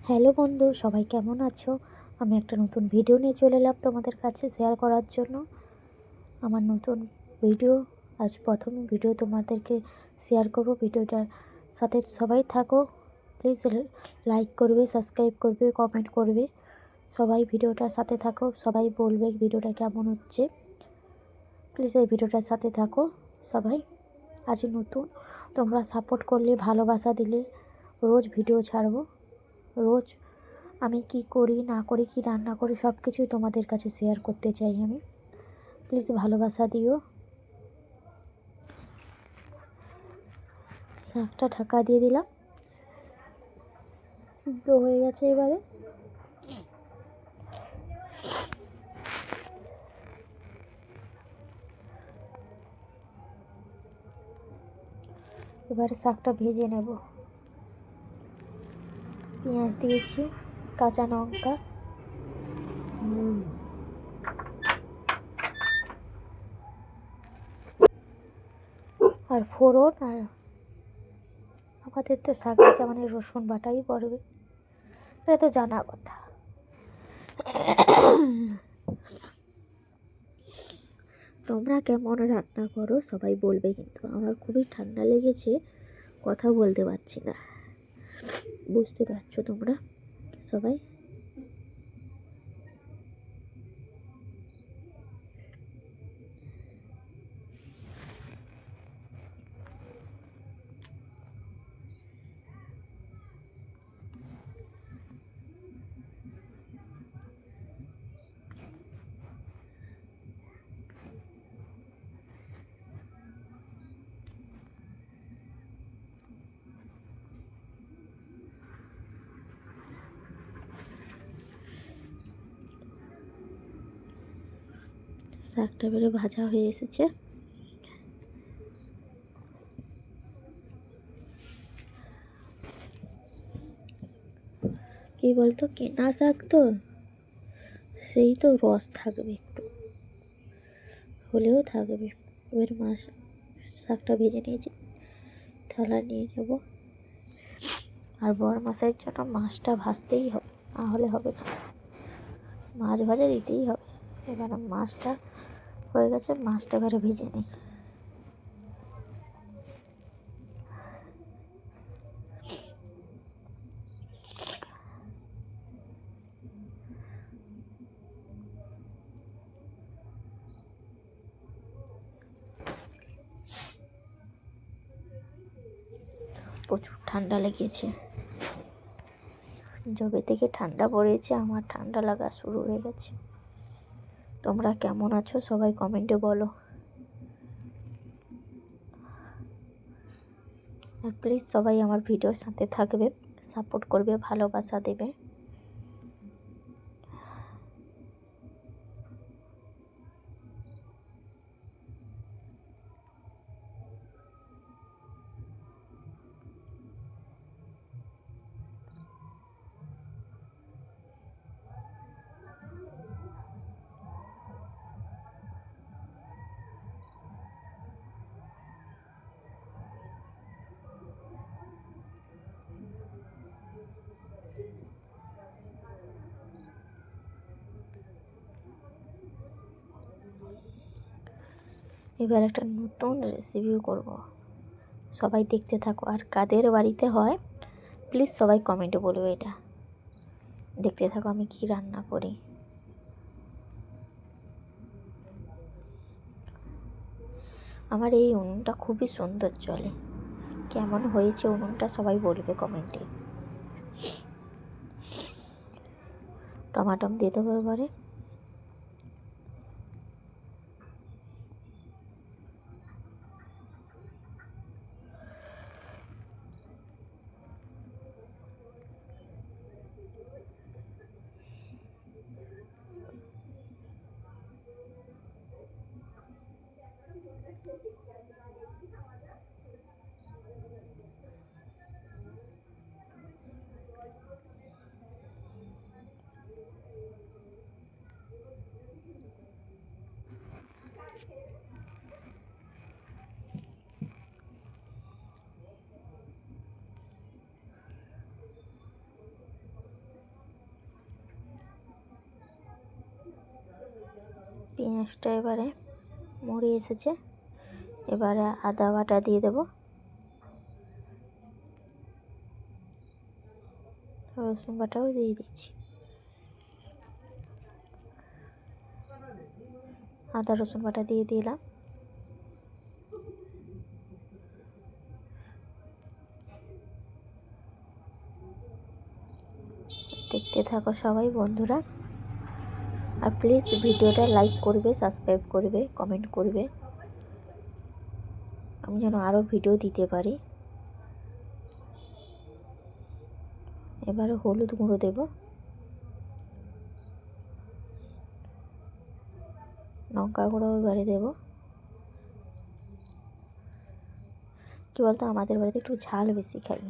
Hello বন্ধু, সবাই কেমন আছো? আমি একটা নতুন ভিডিও নিয়ে চলে এলাম তোমাদের কাছে শেয়ার করার জন্য। আমার নতুন ভিডিও, আজ প্রথম ভিডিও তোমাদেরকে শেয়ার করব। ভিডিওটার সাথে সবাই থাকো, প্লিজ লাইক করবে, সাবস্ক্রাইব করবে, কমেন্ট করবে। সবাই ভিডিওটার সাথে থাকো, সবাই বলবে ভিডিওটা কেমন হচ্ছে। প্লিজ এই ভিডিওটার সাথে থাকো সবাই। আজ নতুন, তোমরা সাপোর্ট করলে, ভালোবাসা দিলে রোজ ভিডিও ছাড়বো। রোজ আমি কি করি না করি, কি রান্না করি, সব কিছুই তোমাদের কাছে শেয়ার করতে চাই আমি। প্লিজ ভালোবাসা দিও। শাকটা ঢাকা দিয়ে দিলাম, সিদ্ধ হয়ে গেছে। এবারে শাকটা ভেজে নেব। পেঁয়াজ দিয়েছি, কাঁচা লঙ্কা, আর ফোড়ন। আর আমাদের তো শাক ভাজা মানে রসুন বাটাই পড়বে, এটা তো জানা কথা। তোমরা কেমন রান্না করো সবাই বলবে, কিন্তু আমার খুবই ঠান্ডা লেগেছে, কথা বলতে পারছি না। বুঝতে পারছো তোমরা সবাই? শাকটা বেড়ে ভাজা হয়ে এসেছে। কি বলতো, কেনা শাক তো, সেই তো রস থাকবে, একটু হলেও থাকবে। এবার শাকটা ভেজে নিয়েছি, থালা নিয়ে নেব। আর বড় মশাইয়ের জন্য মাছটা ভাজতেই হবে, না হলে হবে না। মাছ ভাজা দিতেই হবে। এবার মাছটা হয়ে গেছে, মাছটা এবারে ভেজে নিই। প্রচুর ঠান্ডা লেগেছে, যবে থেকে ঠান্ডা পড়েছে আমার ঠান্ডা লাগা শুরু হয়ে গেছে। তোমরা কেমন আছো সবাই কমেন্টে বলো। আর প্লিজ সবাই আমার ভিডিওর সাথে থাকবে, সাপোর্ট করবে, ভালোবাসা দেবে। এবার একটা নতুন রেসিপিও করব, সবাই দেখতে থাকো। আর কাদের বাড়িতে হয় প্লিজ সবাই কমেন্টে বলবে, এটা দেখতে থাকো আমি কি রান্না করি। আমার এই উনুনটা খুবই সুন্দর চলে, কেমন হয়েছে উনুনটা সবাই বলবে কমেন্টে। টমাটম দিয়ে দেবো এবারে। পেঁয়াজটা এবারে মরে এসেছে, এবারে আদা বাটা দিয়ে দেবো, রসুন বাটাও দিয়ে দিচ্ছি। আদা রসুন বাটা দিয়ে দিলাম। দেখতে থাকো সবাই বন্ধুরা, আর প্লিজ ভিডিওটা লাইক করবে, সাবস্ক্রাইব করবে, কমেন্ট করবে, আমি যেন আরও ভিডিও দিতে পারি। এবারে হলুদ গুঁড়ো দেব, লঙ্কা গুঁড়ো এবারে দেবো। কী বলতো, আমাদের বাড়িতে একটু ঝাল বেশি খাই,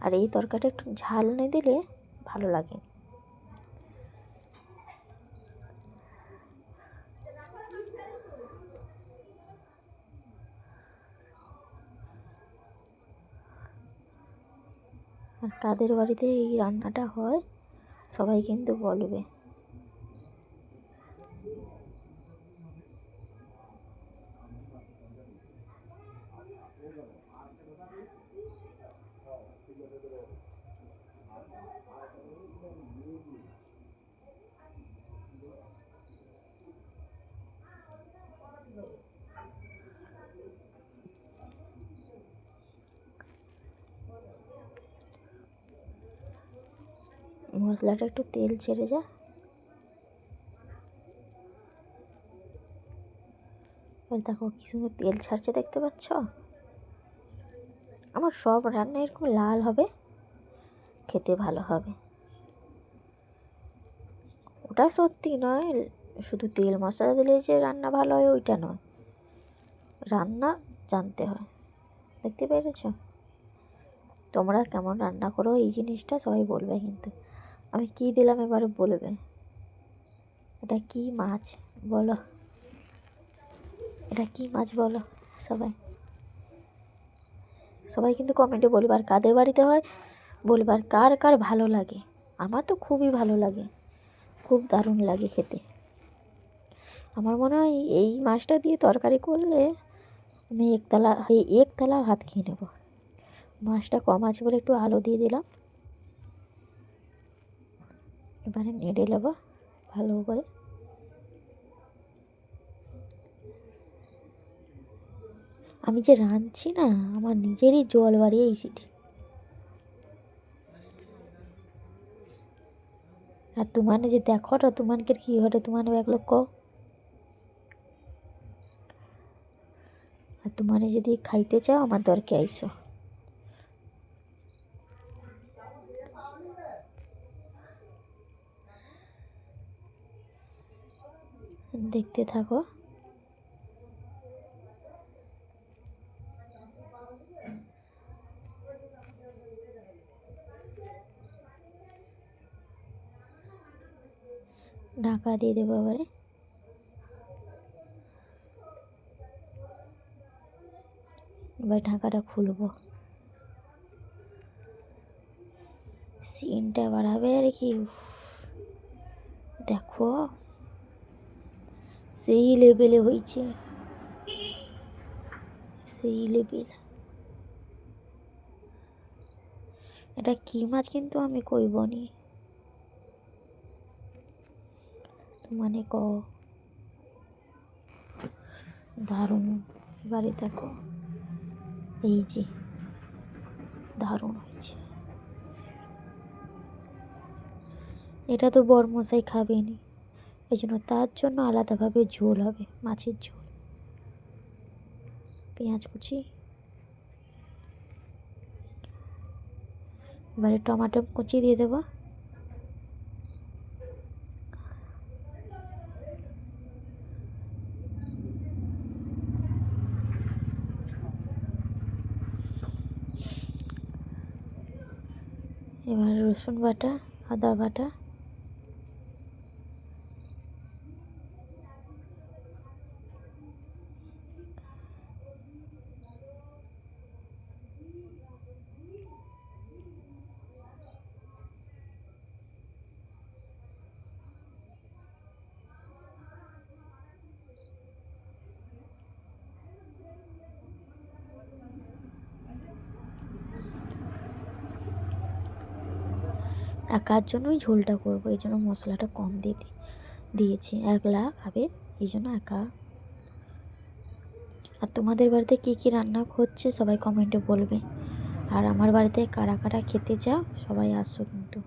আর এই তরকারিটা একটু ঝাল না দিলে ভালো লাগে। আর কাদের বাড়িতে এই রান্নাটা হয় সবাই কিন্তু বলবে। মশলাটা একটু তেল ছেড়ে যা, দেখো কি সুন্দর তেল ছাড়ছে, দেখতে পাচ্ছ? আমার সব রান্না এরকম লাল হবে, খেতে ভালো হবে। ওটা সত্যি নয়, শুধু তেল মশলা দিলে যে রান্না ভালো হয় ওইটা নয়, রান্না জানতে হয়। দেখতে পেরেছ? তোমরা কেমন রান্না করো এই জিনিসটা সবাই বলবে কিন্তু। আমি কি দিলাম এবারে বলবে। এটা কি মাছ বলো, এটা কি মাছ বলো সবাই। সবাই কিন্তু কমেন্টে বলবে, আর কাদের বাড়িতে হয় বলবে, আর কার কার ভালো লাগে। আমার তো খুবই ভালো লাগে, খুব দারুণ লাগে খেতে। আমার মনে হয় এই মাছটা দিয়ে তরকারি করলে আমি একতলা ভাত খেয়ে নেব। মাছটা কম আছে বলে একটু আলু দিয়ে দিলাম। এবারে নেড়ে নেব ভালো করে। আমি যে রাঁধছি না, আমার নিজেরই জল বাড়িয়ে এসেছি। আর তোমানে যে দেখো না, তোমানকে কি ঘটে, তোমার এক লোক কও। আর তোমানে যদি খাইতে চাও আমার দরকে আইসো। দেখতে থাকো। ঢাকা দিয়ে দেবো এবারে। এবার ঢাকাটা খুলবো, সিনটা বাড়াবে আর কি। দেখো সেই লেভেলে হয়েছে, সেই লেভেল। এটা কি মাছ কিন্তু আমি কইব নি, মানে দারুণ। এবারে দেখো, এই যে দারুণ হয়েছে। এটা তো বড়মশাই খাবেনি, এই জন্য তার জন্য আলাদাভাবে ঝোল হবে, মাছের ঝোল। পেঁয়াজ কুচি, এবারে টমাটো কুচি দিয়ে দেবো। এবার রসুন বাটা, আদা বাটা, একার জন্যই ঝোলটা করবো, এই জন্য মশলাটা কম দিয়েছি। একলা খাবে এই জন্য একা। আর তোমাদের বাড়িতে কী কী রান্না হচ্ছে সবাই কমেন্টে বলবে। আর আমার বাড়িতে কারা কারা খেতে চাও সবাই আসো কিন্তু।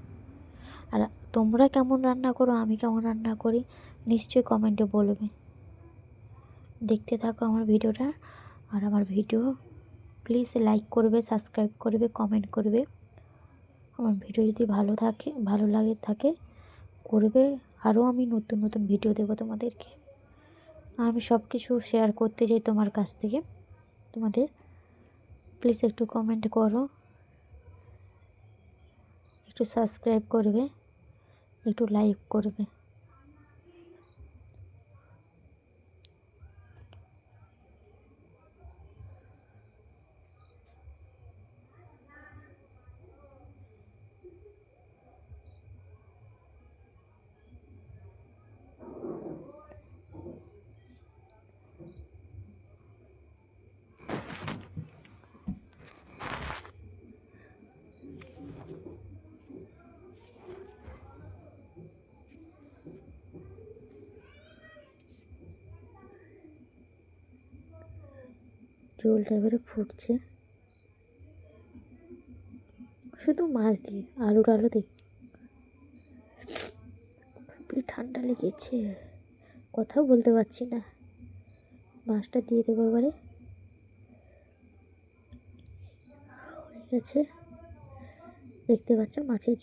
আর তোমরা কেমন রান্না করো, আমি কেমন রান্না করি নিশ্চয়ই কমেন্টে বলবে। দেখতে থাকো আমার ভিডিওটা। আর আমার ভিডিও প্লিজ লাইক করবে, সাবস্ক্রাইব করবে, কমেন্ট করবে। আমার ভিডিও যদি ভালো লাগে করবে। আরও আমি নতুন নতুন ভিডিও দেবো তোমাদেরকে। আমি সব কিছু শেয়ার করতে চাই তোমার কাছ থেকে। তোমাদের প্লিজ একটু কমেন্ট করো, একটু সাবস্ক্রাইব করবে, একটু লাইক করবে। ঝোলটা এবারে ফুটছে, শুধু মাছ দিয়ে, আলু দিই। খুবই ঠান্ডা লেগেছে, কথাও বলতে পারছি না। মাছটা দিয়ে দেবো এবারে। হয়ে গেছে, দেখতে পাচ্ছ মাছের